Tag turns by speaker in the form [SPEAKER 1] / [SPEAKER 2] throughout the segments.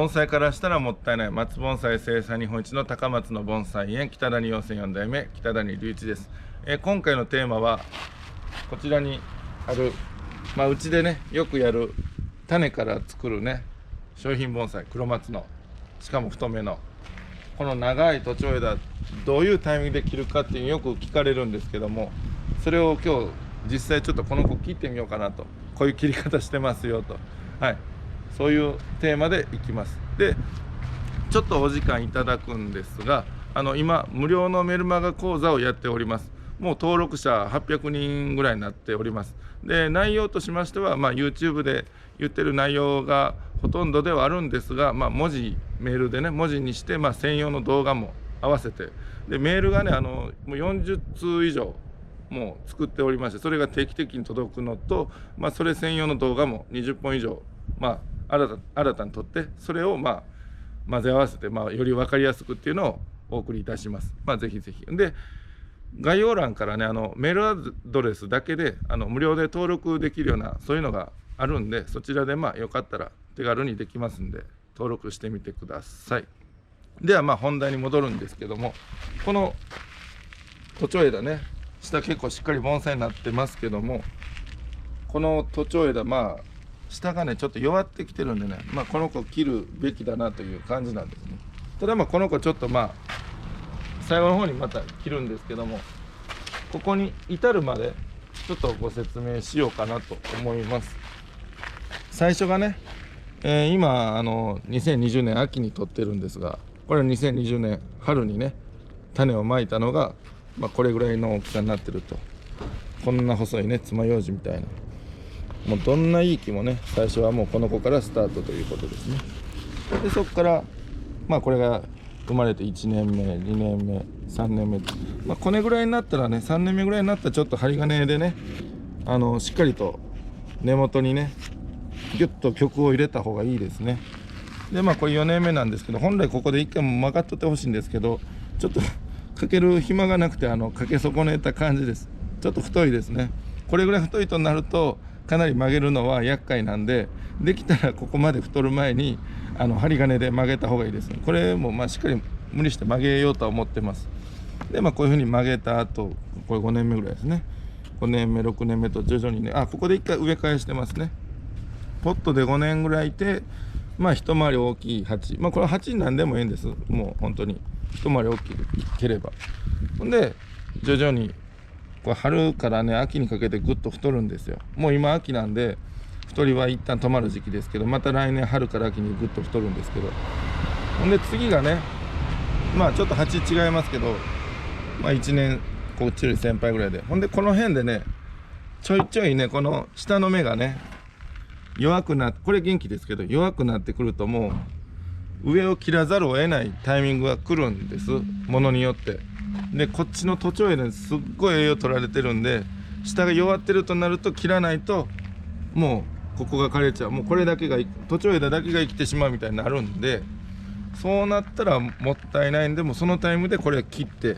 [SPEAKER 1] 盆栽からしたらもったいない松盆栽生産日本一の高松の盆栽園北谷温泉4代目北谷隆一です。今回のテーマはこちらにある、うちでねよくやる種から作るね商品盆栽黒松の、しかも太めのこの長い徒長枝どういうタイミングで切るかっていうのよく聞かれるんですけども、それを今日実際ちょっとこの子切ってみようかなと、こういう切り方してますよと、そういうテーマでいきます。でちょっとお時間いただくんですが、今無料のメルマガ講座をやっております。もう登録者800人ぐらいになっております。で内容としましては、YouTube で言ってる内容がほとんどではあるんですが、文字メールでね文字にして、専用の動画も合わせて、でメールがねもう40通以上もう作っておりまして、それが定期的に届くのと、それ専用の動画も20本以上、新たに撮って、それを混ぜ合わせて、より分かりやすくっていうのをお送りいたします。ぜひぜひ。で概要欄からねメールアドレスだけで無料で登録できるようなそういうのがあるんで、そちらでよかったら手軽にできますんで登録してみてください。では本題に戻るんですけども、この徒長枝ね下結構しっかり盆栽になってますけども、この徒長枝下がねちょっと弱ってきてるんでね、この子切るべきだなという感じなんですね。ただこの子ちょっと最後の方にまた切るんですけども、ここに至るまでちょっとご説明しようかなと思います。最初がね、今2020年秋に取ってるんですが、これは2020年春にね種をまいたのが、これぐらいの大きさになってると。こんな細いね爪楊枝みたいな、もうどんないい木もね最初はもうこの子からスタートということですね。でそこからこれが生まれて1年目2年目3年目、これぐらいになったらね3年目ぐらいになったらちょっと針金でねしっかりと根元にねギュッと曲を入れた方がいいですね。でこれ4年目なんですけど、本来ここで1回も曲がっとってほしいんですけど、ちょっとかける暇がなくてかけ損ねた感じです。ちょっと太いですね。これぐらい太いとなるとかなり曲げるのは厄介なんで、できたらここまで太る前に針金で曲げた方がいいです。これもしっかり無理して曲げようとは思ってます。でこういうふうに曲げた後、これ5年目ぐらいですね。5年目6年目と徐々にね、ここで1回植え替えしてますね。ポットで5年ぐらいいて、一回り大きい鉢、これは鉢に何でもいいんです。もう本当に一回り大きければ。ほんで徐々にこれ春からね秋にかけてぐっと太るんですよ。もう今秋なんで太りは一旦止まる時期ですけど、また来年春から秋にぐっと太るんですけど、ほんで次がねちょっと鉢違いますけど、1年こっちより先輩ぐらいで、ほんでこの辺でねちょいちょいねこの下の芽がね弱くなって、これ元気ですけど弱くなってくるともう上を切らざるを得ないタイミングが来るんです、ものによって。でこっちの徒長枝にすっごい栄養取られてるんで、下が弱ってるとなると切らないともうここが枯れちゃう、もうこれだけが徒長枝だけが生きてしまうみたいになるんで、そうなったらもったいないんで、もうそのタイムでこれ切って、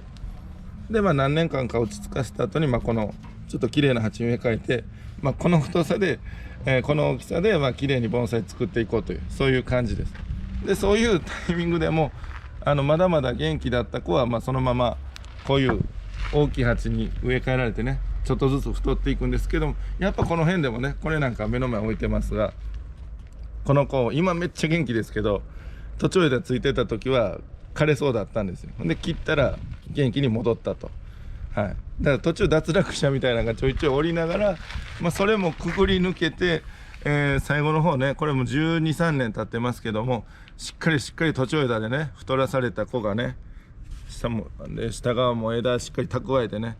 [SPEAKER 1] で何年間か落ち着かせた後にこのちょっと綺麗な鉢植え替えて、この太さで、この大きさで綺麗に盆栽作っていこうという、そういう感じです。でそういうタイミングでもまだまだ元気だった子はそのままこういう大きい鉢に植え替えられてねちょっとずつ太っていくんですけども、やっぱこの辺でもね、これなんか目の前置いてますが、この子今めっちゃ元気ですけど、徒長枝ついてた時は枯れそうだったんですよ。で切ったら元気に戻ったと。だから途中脱落者みたいなのがちょいちょいおりながら、それもくぐり抜けて、最後の方ね、これも12、3年経ってますけども、しっかり徒長枝でね太らされた子がね、下側も枝しっかり蓄えてね、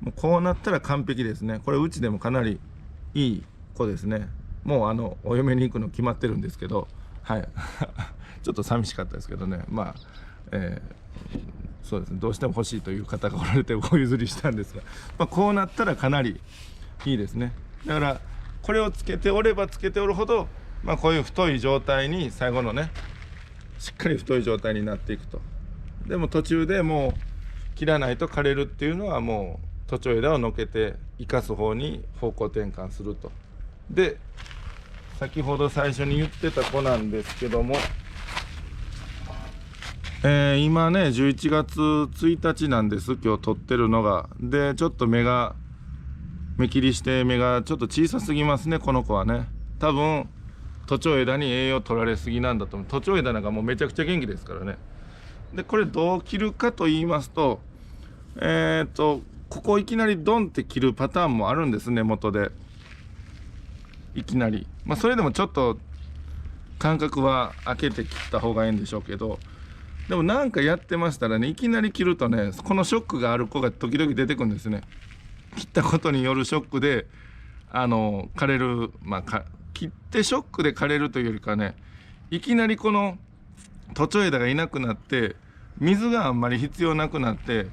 [SPEAKER 1] もうこうなったら完璧ですね。これうちでもかなりいい子ですね。もうお嫁に行くの決まってるんですけど、ちょっと寂しかったですけどね、そうですね、どうしても欲しいという方がおられてお譲りしたんですが、こうなったらかなりいいですね。だからこれをつけておればつけておるほど、こういう太い状態に最後のねしっかり太い状態になっていくと。でも途中でもう切らないと枯れるっていうのは、もう徒長枝をのけて生かす方に方向転換すると。で先ほど最初に言ってた子なんですけども、今ね11月1日なんです。今日撮ってるのが。でちょっと目切りして目がちょっと小さすぎますね、この子はね。多分徒長枝に栄養取られすぎなんだと思う。徒長枝なんかもうめちゃくちゃ元気ですからね。でこれどう切るかと言いますと、ここいきなりドンって切るパターンもあるんです、根元でいきなり。それでもちょっと間隔は空けて切った方がいいんでしょうけど、でもなんかやってましたらね、いきなり切るとね、このショックがある子が時々出てくるんですね。切ったことによるショックで枯れる、切ってショックで枯れるというよりかね、いきなりこの徒長枝がいなくなって水があんまり必要なくなって、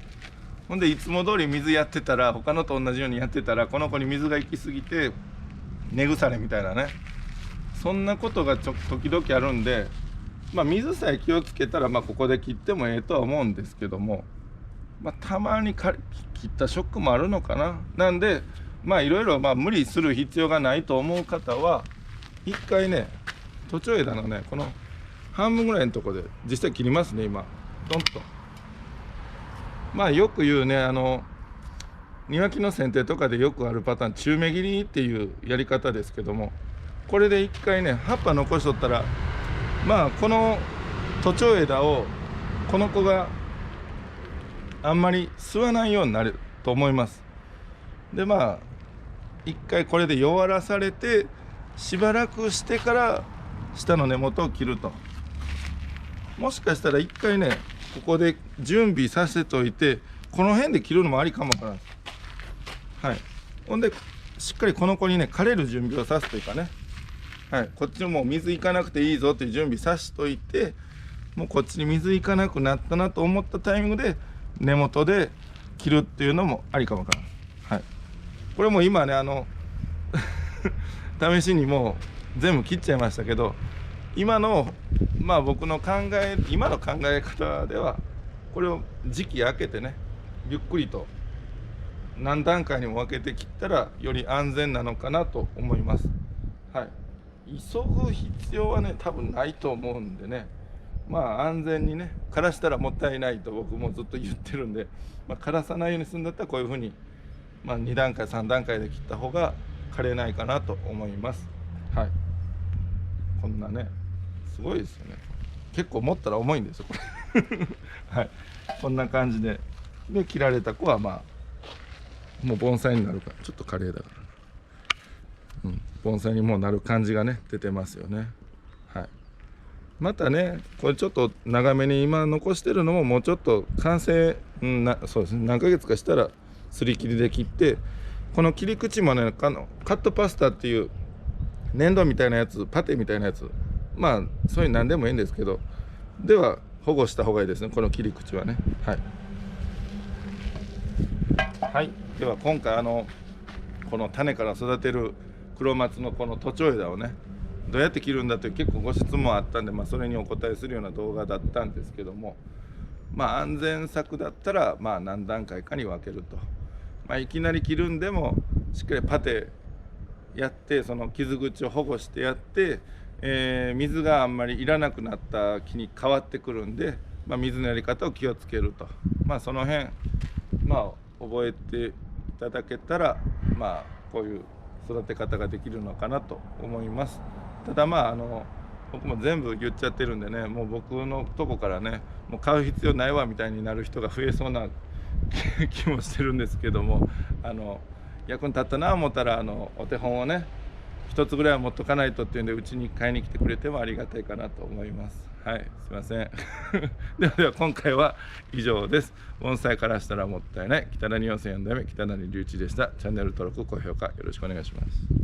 [SPEAKER 1] ほんでいつも通り水やってたら、他のと同じようにやってたらこの子に水が行き過ぎて根腐れみたいなね、そんなことが時々あるんで、水さえ気をつけたらここで切ってもええとは思うんですけども、たまに切ったショックもあるのかな。なんでいろいろ無理する必要がないと思う方は一回ね、徒長枝のねこの半分ぐらいのところで実際切りますね。今ドンとよく言うね、庭木の剪定とかでよくあるパターン、中目切りっていうやり方ですけども、これで一回ね葉っぱ残しとったら、この徒長枝をこの子があんまり吸わないようになると思います。で一回これで弱らされてしばらくしてから下の根元を切ると。もしかしたら一回ねここで準備させておいて、この辺で切るのもありかもわからない。はい、ほんでしっかりこの子にね枯れる準備をさすというかね、こっちもう水いかなくていいぞっていう準備さしといて、もうこっちに水いかなくなったなと思ったタイミングで根元で切るっていうのもありかもわからない。これも今ね試しにもう全部切っちゃいましたけど、今の僕の今の考え方では、これを時期空けてねゆっくりと何段階にも分けて切ったらより安全なのかなと思います。急ぐ必要はね多分ないと思うんでね、安全にね枯らしたらもったいないと僕もずっと言ってるんで、枯らさないようにするんだったらこういうふうに2段階3段階で切った方が枯れないかなと思います。こんなねすごいですよね。結構持ったら重いんですよこれこんな感じで切られた子はもう盆栽になるから、ちょっと枯れだから、盆栽にもうなる感じがね出てますよね。またねこれちょっと長めに今残してるのももうちょっと完成、そうですね、何ヶ月かしたらすり切りで切って、この切り口もねカットパスタっていう粘土みたいなやつ、パテみたいなやつ、そういう何でもいいんですけど、では保護した方がいいですね、この切り口はね。では今回この種から育てる黒松のこの徒長枝をねどうやって切るんだという結構ご質問あったんで、それにお答えするような動画だったんですけども、安全策だったら何段階かに分けると、いきなり切るんでもしっかりパテやってその傷口を保護してやって、水があんまりいらなくなった木に変わってくるんで、水のやり方を気をつけると、その辺覚えていただけたらこういう育て方ができるのかなと思います。ただ僕も全部言っちゃってるんでね、もう僕のとこからねもう買う必要ないわみたいになる人が増えそうな気もしてるんですけども、役に立ったな思ったらお手本をね一つぐらいは持っとかないとっていうんでうちに買いに来てくれてもありがたいかなと思います。すいませんでは今回は以上です。盆栽からしたらもったいない北谷温泉4代目北谷隆一でした。チャンネル登録高評価よろしくお願いします。